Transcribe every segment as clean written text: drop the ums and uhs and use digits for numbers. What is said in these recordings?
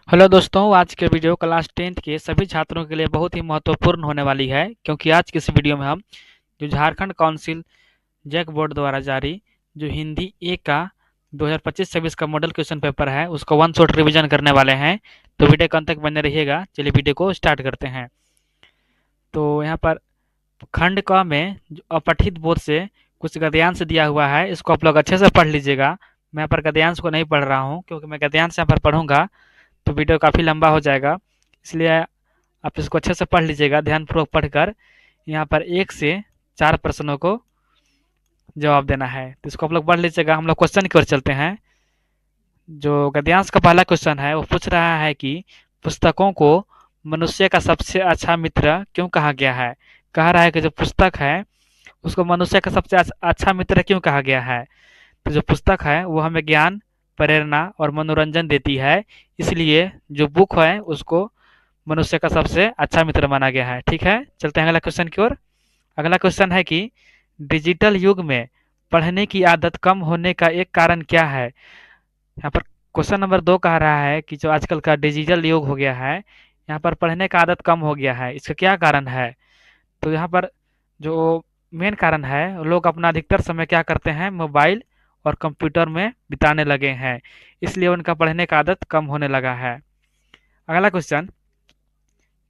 Hello दोस्तों, आज के वीडियो क्लास 10th के सभी छात्रों के लिए बहुत ही महत्वपूर्ण होने वाली है, क्योंकि आज की इस वीडियो में हम जो झारखंड काउंसिल जैक बोर्ड द्वारा जारी जो हिंदी ए का 2025-26 का मॉडल क्वेश्चन पेपर है उसको वन शॉट रिवीजन करने वाले हैं। तो वीडियो को अंत तक बने रहिएगा। चलिए वीडियो को स्टार्ट करते हैं। तो यहाँ पर खंड क में जो अपठित बोध से कुछ गद्यांश दिया हुआ है, इसको आप लोग अच्छे से पढ़ लीजिएगा। मैं यहाँ पर गद्यांश को नहीं पढ़ रहा हूँ, क्योंकि मैं गद्यांश यहाँ पर पढ़ूंगा तो वीडियो काफ़ी लंबा हो जाएगा। इसलिए आप इसको अच्छे से पढ़ लीजिएगा। ध्यानपूर्वक पढ़कर यहाँ पर 1 से 4 प्रश्नों को जवाब देना है, तो इसको आप लोग पढ़ लीजिएगा। हम लोग क्वेश्चन की ओर चलते हैं। जो गद्यांश का पहला क्वेश्चन है वो पूछ रहा है कि पुस्तकों को मनुष्य का सबसे अच्छा मित्र क्यों कहा गया है। कह रहा है कि जो पुस्तक है उसको मनुष्य का सबसे अच्छा मित्र क्यों कहा गया है। तो जो पुस्तक है वो हमें ज्ञान, प्रेरणा और मनोरंजन देती है, इसलिए जो बुक है उसको मनुष्य का सबसे अच्छा मित्र माना गया है। ठीक है, चलते हैं अगला क्वेश्चन की ओर। अगला क्वेश्चन है कि डिजिटल युग में पढ़ने की आदत कम होने का एक कारण क्या है। यहाँ पर क्वेश्चन नंबर 2 कह रहा है कि जो आजकल का डिजिटल युग हो गया है, यहाँ पर पढ़ने का आदत कम हो गया है, इसका क्या कारण है। तो यहाँ पर जो मेन कारण है, लोग अपना अधिकतर समय क्या करते हैं, मोबाइल और कंप्यूटर में बिताने लगे हैं, इसलिए उनका पढ़ने का आदत कम होने लगा है। अगला क्वेश्चन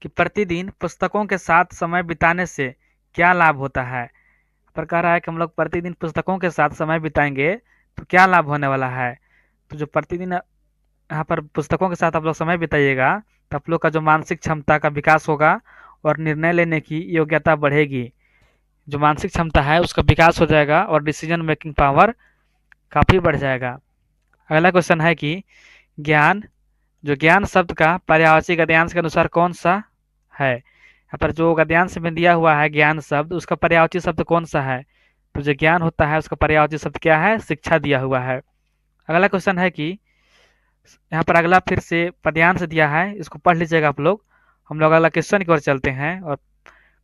कि प्रतिदिन पुस्तकों के साथ समय बिताने से क्या लाभ होता है। पर कह रहा है कि हम लोग प्रतिदिन पुस्तकों के साथ समय बिताएंगे तो क्या लाभ होने वाला है। तो जो प्रतिदिन यहाँ पर पुस्तकों के साथ आप लोग समय बिताइएगा तो आप लोग का जो मानसिक क्षमता का विकास होगा और निर्णय लेने की योग्यता बढ़ेगी। जो मानसिक क्षमता है उसका विकास हो जाएगा और डिसीजन मेकिंग पावर काफ़ी बढ़ जाएगा। अगला क्वेश्चन है कि ज्ञान जो ज्ञान शब्द का पर्यायवाची गद्यांश के अनुसार कौन सा है। यहाँ पर जो गद्यांश में दिया हुआ है ज्ञान शब्द, उसका पर्यायवाची शब्द कौन सा है। तो जो ज्ञान होता है उसका पर्यायवाची शब्द क्या है, शिक्षा दिया हुआ है। अगला क्वेश्चन है कि यहाँ पर अगला फिर से पद्यांश दिया है, इसको पढ़ लीजिएगा आप लोग। हम लोग अगला क्वेश्चन की ओर चलते हैं और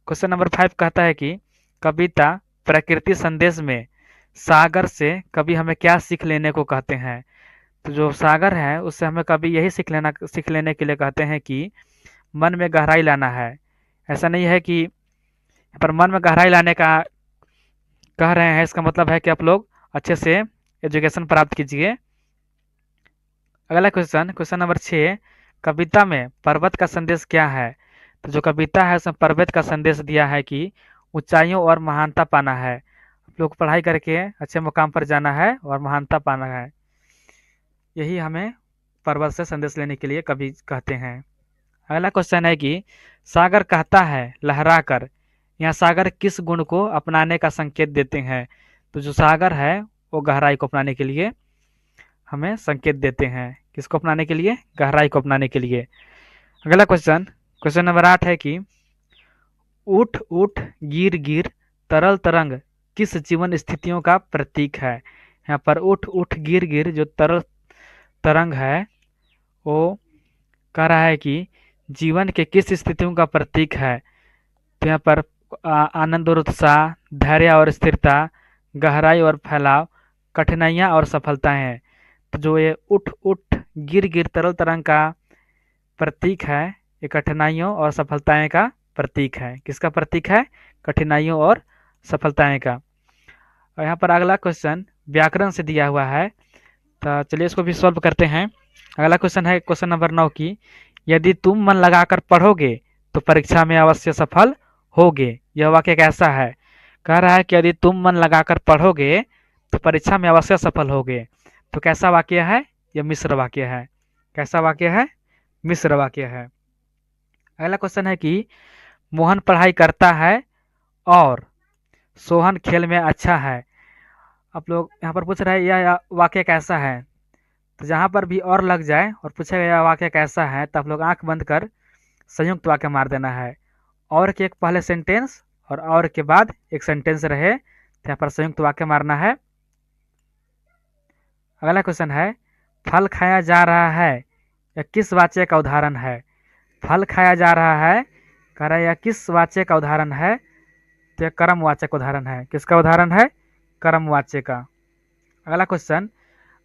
क्वेश्चन नंबर 5 कहता है कि कविता प्रकृति संदेश में सागर से कवि हमें क्या सीख लेने को कहते हैं। तो जो सागर है उससे हमें कभी यही सीख लेने के लिए कहते हैं कि मन में गहराई लाना है। ऐसा नहीं है कि पर मन में गहराई लाने का कह रहे हैं, इसका मतलब है कि आप लोग अच्छे से एजुकेशन प्राप्त कीजिए। अगला क्वेश्चन, क्वेश्चन नंबर 6, कविता में पर्वत का संदेश क्या है। तो जो कविता है उसमें पर्वत का संदेश दिया है कि ऊंचाइयों और महानता पाना है, आप लोग पढ़ाई करके अच्छे मुकाम पर जाना है और महानता पाना है। यही हमें पर्वत से संदेश लेने के लिए कवि कहते हैं। अगला क्वेश्चन है कि सागर कहता है लहरा कर, यहाँ सागर किस गुण को अपनाने का संकेत देते हैं। तो जो सागर है वो गहराई को अपनाने के लिए हमें संकेत देते हैं। किसको अपनाने के लिए, गहराई को अपनाने के लिए। अगला क्वेश्चन, क्वेश्चन नंबर 8 है कि उठ उठ गिर गिर तरल तरंग किस जीवन स्थितियों का प्रतीक है। यहाँ पर उठ उठ गिर गिर जो तरल तरंग है वो कह रहा है कि जीवन के किस स्थितियों का प्रतीक है। तो यहाँ पर आनंद और उत्साह, धैर्य और स्थिरता, गहराई और फैलाव, कठिनाइयाँ और सफलताएं हैं। तो जो ये उठ उठ गिर गिर तरल तरंग का प्रतीक है, ये कठिनाइयों और सफलताएं का प्रतीक है। किसका प्रतीक है, कठिनाइयों और सफलताएं का। और यहाँ पर अगला क्वेश्चन व्याकरण से दिया हुआ है, तो चलिए इसको भी सॉल्व करते हैं। अगला क्वेश्चन है क्वेश्चन नंबर 9 की यदि तुम मन लगाकर पढ़ोगे तो परीक्षा में अवश्य सफल होगे, यह वाक्य कैसा है। कह रहा है कि यदि तुम मन लगाकर पढ़ोगे तो परीक्षा में अवश्य सफल होगे। तो कैसा वाक्य है, यह मिश्र वाक्य है। कैसा वाक्य है, मिश्र वाक्य है। अगला क्वेश्चन है कि मोहन पढ़ाई करता है और सोहन खेल में अच्छा है। आप लोग यहाँ पर पूछ रहे हैं यह वाक्य कैसा है। तो जहाँ पर भी और लग जाए और पूछेगा यह वाक्य कैसा है, तो आप लोग आंख बंद कर संयुक्त वाक्य मार देना है। और के एक पहले सेंटेंस और के बाद एक सेंटेंस रहे, तो यहाँ पर संयुक्त वाक्य मारना है। अगला क्वेश्चन है फल खाया जा रहा है यह किस वाक्य का उदाहरण है। फल खाया जा रहा है, कह रहा है यह किस वाक्य का उदाहरण है। तो यह कर्मवाचक उदाहरण है। किसका उदाहरण है, कर्मवाच्य का। अगला क्वेश्चन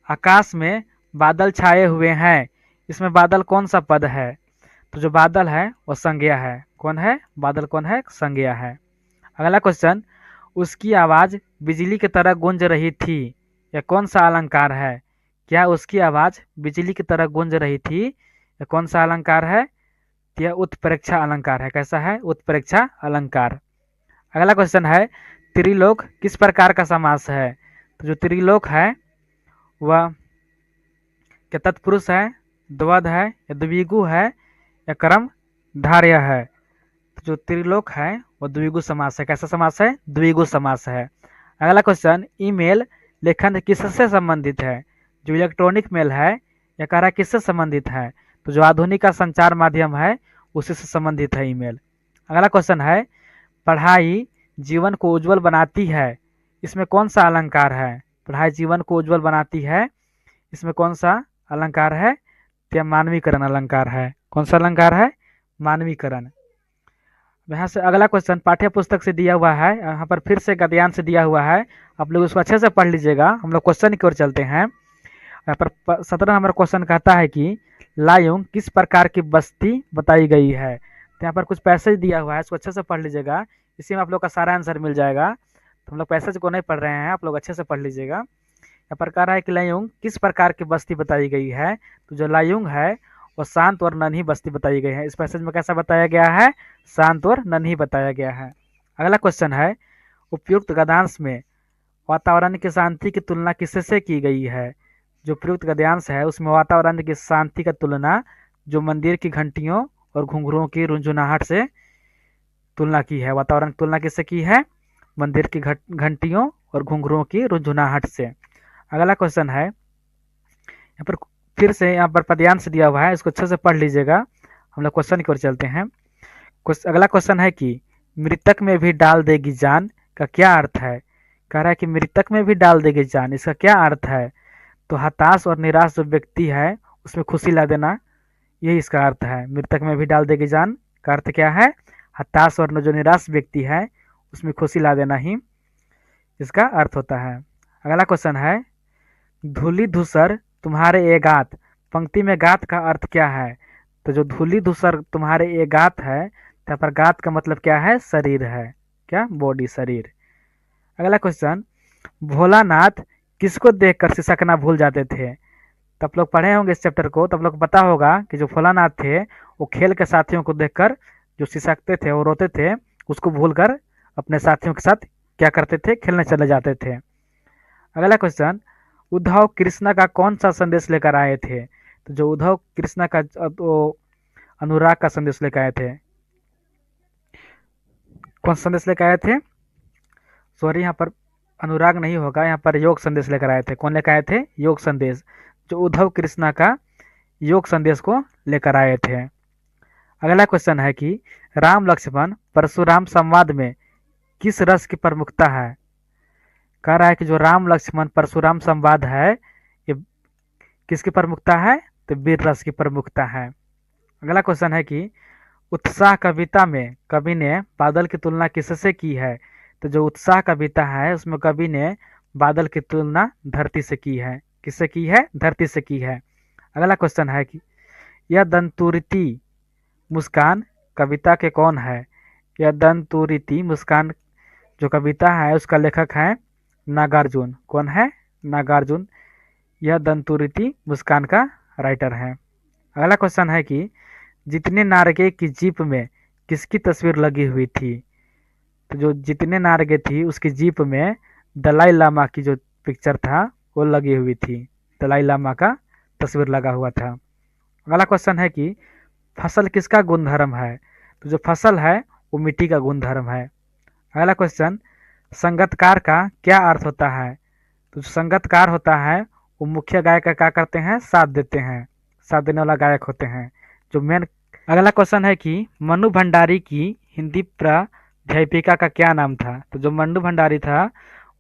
आकाश में बादल छाए हुए हैं इसमें बादल कौन सा पद है? तो जो बादल है वो संज्ञा है। कौन है? बादल कौन है? संज्ञा है। अगला क्वेश्चन, उसकी आवाज बिजली की तरह गूंज रही थी, यह कौन सा अलंकार है? क्या उसकी आवाज बिजली की तरह गूंज रही थी, यह कौन सा अलंकार है? यह उत्प्रेक्षा अलंकार है। कैसा है? उत्प्रेक्षा अलंकार। अगला क्वेश्चन है, त्रिलोक किस प्रकार का समास है? तो जो त्रिलोक है वह क्या तत्पुरुष है, द्वंद है, या द्विगु है, या कर्म धारय है? तो जो त्रिलोक है वो द्विगु समास है। कैसा समास है? द्विगु समास है। अगला क्वेश्चन, ईमेल लेखन किससे संबंधित है? जो इलेक्ट्रॉनिक मेल है यह कह रहा है किससे संबंधित है? तो जो आधुनिक का संचार माध्यम है उसी से संबंधित है ईमेल। अगला क्वेश्चन है, पढ़ाई जीवन को उज्जवल बनाती है, इसमें कौन सा अलंकार है? पढ़ाई जीवन को उज्जवल बनाती है, इसमें कौन सा अलंकार है? यह मानवीकरण अलंकार है। कौन सा अलंकार है? मानवीकरण। यहाँ से अगला क्वेश्चन पाठ्य पुस्तक से दिया हुआ है, यहाँ पर फिर से गद्यांश से दिया हुआ है, आप लोग उसको अच्छे से पढ़ लीजिएगा। हम लोग क्वेश्चन की ओर चलते हैं। यहाँ पर 17 नंबर क्वेश्चन कहता है कि लायुंग किस प्रकार की बस्ती बताई गई है? तो यहाँ पर कुछ पैसेज दिया हुआ है, इसको अच्छे से पढ़ लीजिएगा, इसी में आप लोग का सारा आंसर मिल जाएगा। तो हम लोग पैसेज को नहीं पढ़ रहे हैं, आप लोग अच्छे से पढ़ लीजिएगा। यहाँ पर कह रहा है कि लायुंग किस प्रकार की बस्ती बताई गई है? तो जो लायुंग है वो शांत और नन्ही बस्ती बताई गई है। इस पैसेज में कैसा बताया गया है? शांत और नन्ही बताया गया है। अगला क्वेश्चन है, उपयुक्त गद्यांश में वातावरण की शांति की तुलना किससे की गई है? जो प्रयुक्त गद्यांश है उसमें वातावरण की शांति का तुलना जो मंदिर की घंटियों और घुंघरुओं की रुंझुनाहट से तुलना की है। वातावरण की तुलना किससे की है? मंदिर की घंटियों और घुंघरुओं की रुंझुनाहट से। अगला क्वेश्चन है, यहाँ पर फिर से यहाँ पर पद्यांश दिया हुआ है, इसको अच्छे से पढ़ लीजिएगा। हम लोग क्वेश्चन की ओर चलते हैं। अगला क्वेश्चन है कि मृतक में भी डाल देगी जान का क्या अर्थ है? कह रहा है कि मृतक में भी डाल देगी जान, इसका क्या अर्थ है? तो हताश और निराश जो व्यक्ति है उसमें खुशी ला देना, यही इसका अर्थ है। मृतक में भी डाल देगी जान का अर्थ क्या है? हताश और जो निराश व्यक्ति है उसमें खुशी ला देना ही इसका अर्थ होता है। अगला क्वेश्चन है, धूलि धूसर तुम्हारे ये गात, पंक्ति में गात का अर्थ क्या है? तो जो धूलि धूसर तुम्हारे ये गात है, यहाँ पर गात का मतलब क्या है? शरीर है। क्या? बॉडी, शरीर। अगला क्वेश्चन, भोलानाथ किसको देखकर सिसकना भूल जाते थे? तो आप लोग पढ़े होंगे इस चैप्टर को, तो आप लोग को पता होगा कि जो भोलानाथ थे वो खेल के साथियों को देखकर जो सिसकते थे और रोते थे, उसको भूलकर अपने साथियों के साथ क्या करते थे? खेलने चले जाते थे। अगला क्वेश्चन, उद्धव कृष्णा का कौन सा संदेश लेकर आए थे? तो जो उद्धव कृष्णा का अनुराग का संदेश लेकर आए थे। कौन सा संदेश लेकर आए थे? सॉरी, यहाँ पर अनुराग नहीं होगा, यहाँ पर योग संदेश लेकर आए थे। कौन लेकर आए थे? योग संदेश। जो उद्धव कृष्णा का योग संदेश को लेकर आए थे। अगला क्वेश्चन है कि राम लक्ष्मण परशुराम संवाद में किस रस की प्रमुखता है? कह रहा है कि जो राम लक्ष्मण परशुराम संवाद है ये किसकी प्रमुखता है? तो वीर रस की प्रमुखता है। अगला क्वेश्चन है कि उत्साह कविता में कवि ने बादल की तुलना किससे की है? तो जो उत्साह कविता है उसमें कवि ने बादल की तुलना धरती से की है। किससे की है? धरती से की है। अगला क्वेश्चन है कि यह दंतुरिति मुस्कान कविता के कौन है? यह दंतुरिति मुस्कान जो कविता है उसका लेखक है नागार्जुन। कौन है? नागार्जुन। यह दंतुरिति मुस्कान का राइटर है। अगला क्वेश्चन है कि जितने नारगे की जीप में किसकी तस्वीर लगी हुई थी? तो जो जितने नारगे थी उसकी जीप में दलाई लामा की जो पिक्चर था वो लगी हुई थी। दलाई लामा का तस्वीर लगा हुआ था। अगला क्वेश्चन है कि फसल किसका गुणधर्म है? तो जो फसल है वो मिट्टी का गुणधर्म है। अगला क्वेश्चन, संगतकार का क्या अर्थ होता है? तो जो संगतकार होता है वो मुख्य गायक का क्या करते हैं? साथ देते हैं, साथ देने वाला गायक होते हैं जो मेन। अगला क्वेश्चन है कि मनु भंडारी की हिंदी प्राध्यापिका का क्या नाम था? तो जो मनु भंडारी था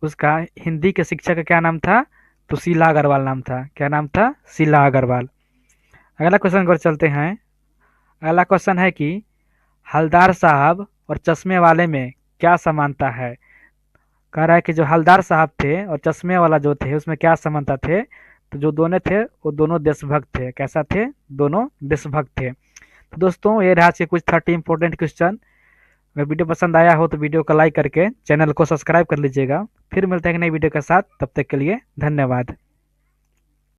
उसका हिंदी के शिक्षक का क्या नाम था? तो शीला अग्रवाल नाम था। क्या नाम था? शीला अग्रवाल। अगला क्वेश्चन की ओर चलते हैं। अगला क्वेश्चन है कि हलदार साहब और चश्मे वाले में क्या समानता है? कह रहा है कि जो हलदार साहब थे और चश्मे वाला जो थे उसमें क्या समानता थे? तो जो दोनों थे वो दोनों देशभक्त थे। कैसा थे? दोनों देशभक्त थे। तो दोस्तों ये रहा आज के कुछ 30 इंपॉर्टेंट क्वेश्चन। अगर वीडियो पसंद आया हो तो वीडियो को लाइक करके चैनल को सब्सक्राइब कर लीजिएगा। फिर मिलते हैं एक नई वीडियो के साथ, तब तक के लिए धन्यवाद।